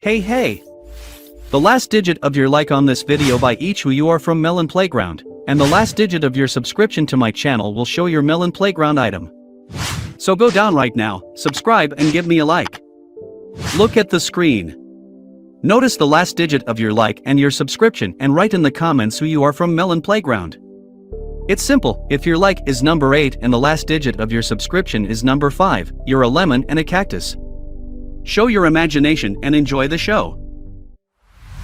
Hey! The last digit of your like on this video by each who you are from Melon Playground, and the last digit of your subscription to my channel will show your Melon Playground item. So go down right now, subscribe and give me a like. Look at the screen. Notice the last digit of your like and your subscription and write in the comments who you are from Melon Playground. It's simple, if your like is number 8 and the last digit of your subscription is number 5, you're a lemon and a cactus. Show your imagination and enjoy the show.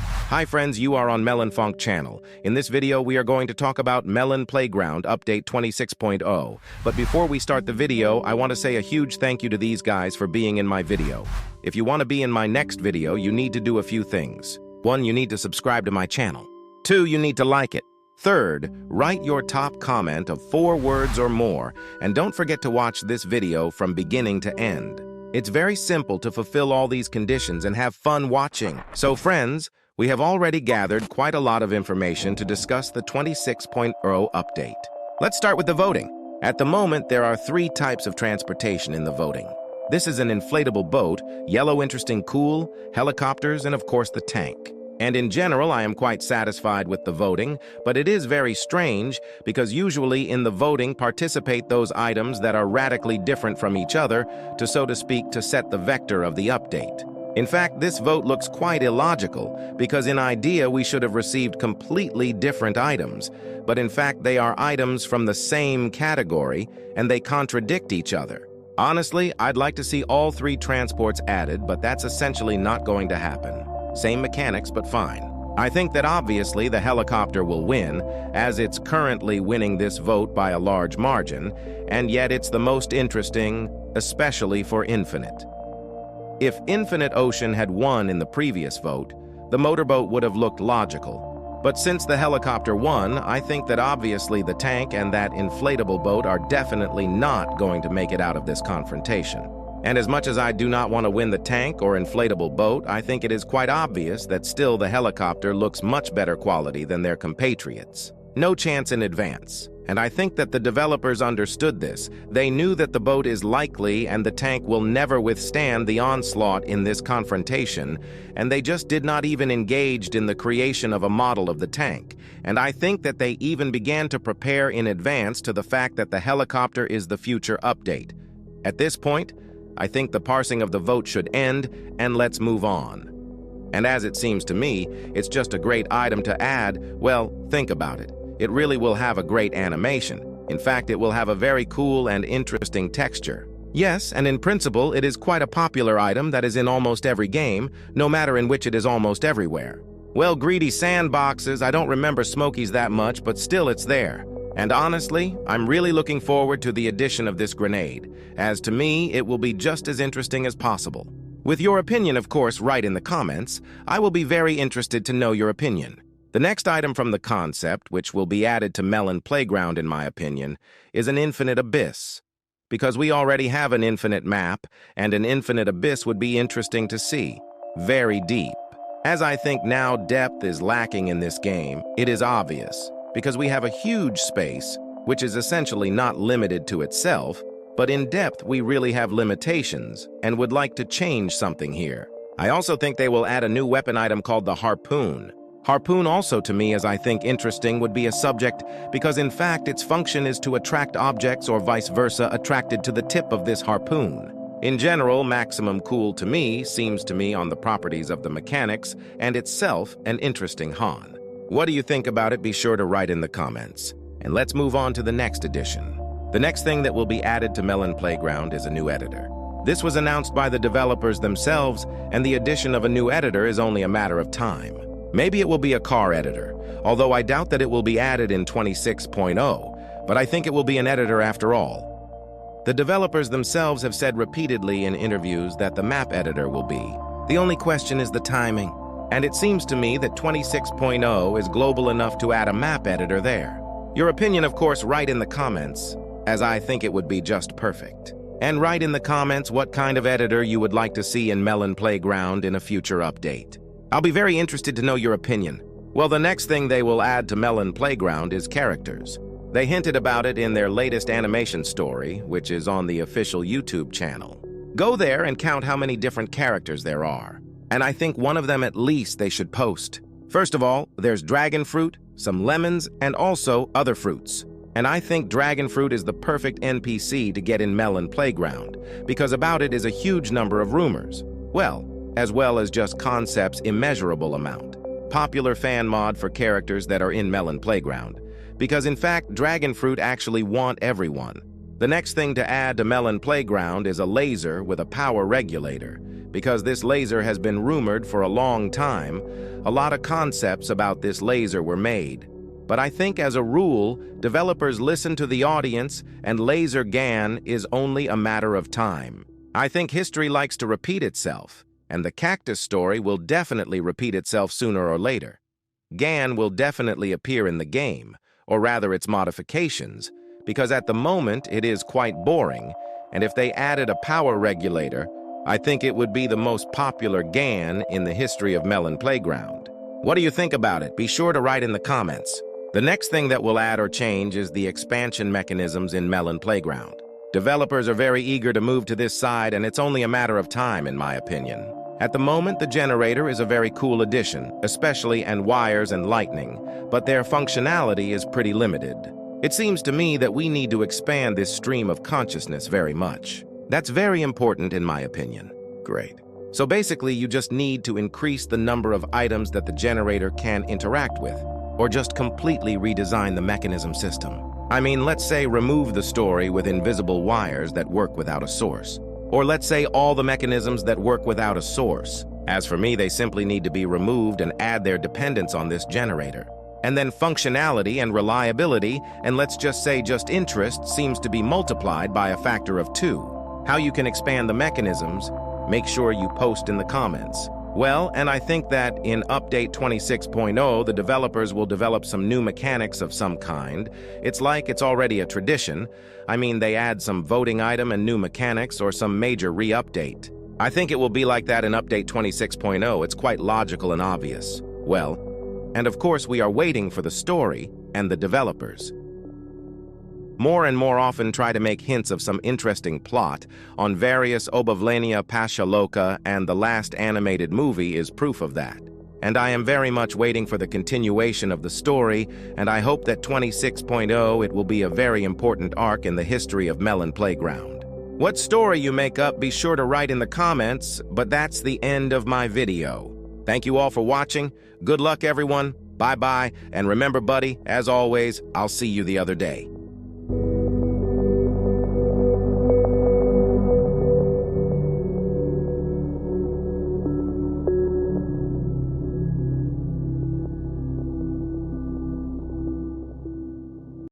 Hi friends, you are on Melonfonk channel. In this video, we are going to talk about Melon Playground Update 26.0. But before we start the video, I want to say a huge thank you to these guys for being in my video. If you want to be in my next video, you need to do a few things. 1, you need to subscribe to my channel. 2, you need to like it. 3rd, write your top comment of 4 words or more, and don't forget to watch this video from beginning to end. It's very simple to fulfill all these conditions and have fun watching. So friends, we have already gathered quite a lot of information to discuss the 26.0 update. Let's start with the voting. At the moment, there are 3 types of transportation in the voting. This is an inflatable boat, yellow interesting cool, helicopters, and of course the tank. And in general, I am quite satisfied with the voting, but it is very strange because usually in the voting participate those items that are radically different from each other to, so to speak, to set the vector of the update. In fact, this vote looks quite illogical because in idea we should have received completely different items, but in fact they are items from the same category and they contradict each other. Honestly, I'd like to see all 3 transports added, but that's essentially not going to happen. Same mechanics, but fine. I think that obviously the helicopter will win, as it's currently winning this vote by a large margin, and yet it's the most interesting, especially for Infinite. If Infinite Ocean had won in the previous vote, the motorboat would have looked logical. But since the helicopter won, I think that obviously the tank and that inflatable boat are definitely not going to make it out of this confrontation. And as much as I do not want to win the tank or inflatable boat, I think it is quite obvious that still the helicopter looks much better quality than their compatriots. No chance in advance. And I think that the developers understood this. They knew that the boat is likely and the tank will never withstand the onslaught in this confrontation, and they just did not even engage in the creation of a model of the tank. And I think that they even began to prepare in advance to the fact that the helicopter is the future update. At this point, I think the parsing of the vote should end, and let's move on. And as it seems to me, it's just a great item to add. Well, think about it. It really will have a great animation. In fact, it will have a very cool and interesting texture. Yes, and in principle, it is quite a popular item that is in almost every game, no matter in which it is almost everywhere. Well, greedy sandboxes, I don't remember Smokies that much, but still it's there. And honestly, I'm really looking forward to the addition of this grenade, as to me, it will be just as interesting as possible. With your opinion, of course, write in the comments. I will be very interested to know your opinion. The next item from the concept, which will be added to Melon Playground in my opinion, is an infinite abyss. Because we already have an infinite map, and an infinite abyss would be interesting to see. Very deep. As I think now depth is lacking in this game, it is obvious. Because we have a huge space, which is essentially not limited to itself, but in depth we really have limitations and would like to change something here. I also think they will add a new weapon item called the harpoon. Harpoon also to me, as I think interesting, would be a subject because in fact its function is to attract objects or vice versa attracted to the tip of this harpoon. In general, maximum cool to me seems to me on the properties of the mechanics and itself an interesting Han. What do you think about it? Be sure to write in the comments. And let's move on to the next edition. The next thing that will be added to Melon Playground is a new editor. This was announced by the developers themselves, and the addition of a new editor is only a matter of time. Maybe it will be a car editor, although I doubt that it will be added in 26.0, but I think it will be an editor after all. The developers themselves have said repeatedly in interviews that the map editor will be. The only question is the timing. And it seems to me that 26.0 is global enough to add a map editor there. Your opinion, of course, write in the comments, as I think it would be just perfect. And write in the comments what kind of editor you would like to see in Melon Playground in a future update. I'll be very interested to know your opinion. Well, the next thing they will add to Melon Playground is characters. They hinted about it in their latest animation story, which is on the official YouTube channel. Go there and count how many different characters there are. and I think one of them at least they should post. First of all, there's dragon fruit, some lemons, and also other fruits. And I think dragon fruit is the perfect NPC to get in Melon Playground, because about it is a huge number of rumors. Well as just concepts immeasurable amount. Popular fan mod for characters that are in Melon Playground. Because in fact, dragon fruit actually want everyone. The next thing to add to Melon Playground is a laser with a power regulator. Because this laser has been rumored for a long time, a lot of concepts about this laser were made. But I think as a rule, developers listen to the audience and laser GAN is only a matter of time. I think history likes to repeat itself, and the cactus story will definitely repeat itself sooner or later. GAN will definitely appear in the game, or rather its modifications, because at the moment it is quite boring, and if they added a power regulator, I think it would be the most popular GAN in the history of Melon Playground. What do you think about it? Be sure to write in the comments. The next thing that will add or change is the expansion mechanisms in Melon Playground. Developers are very eager to move to this side, and it's only a matter of time, in my opinion. At the moment, the generator is a very cool addition, especially and wires and lightning, but their functionality is pretty limited. It seems to me that we need to expand this stream of consciousness very much. That's very important in my opinion. Great. So basically, you just need to increase the number of items that the generator can interact with, or just completely redesign the mechanism system. I mean, let's say remove the story with invisible wires that work without a source. Or let's say all the mechanisms that work without a source. As for me, they simply need to be removed and add their dependence on this generator. And then functionality and reliability, and let's just say just interest, seems to be multiplied by a factor of 2. How you can expand the mechanisms, make sure you post in the comments. Well, and I think that in Update 26.0, the developers will develop some new mechanics of some kind. It's like it's already a tradition. I mean, they add some voting item and new mechanics or some major re-update. I think it will be like that in Update 26.0. It's quite logical and obvious. Well, and of course we are waiting for the story and the developers. More and more often try to make hints of some interesting plot on various Obavlenia Pasha Loka, and the last animated movie is proof of that. And I am very much waiting for the continuation of the story, and I hope that 26.0 it will be a very important arc in the history of Melon Playground. What story you make up, be sure to write in the comments, but that's the end of my video. Thank you all for watching. Good luck everyone. Bye-bye, and remember buddy, as always, I'll see you the other day.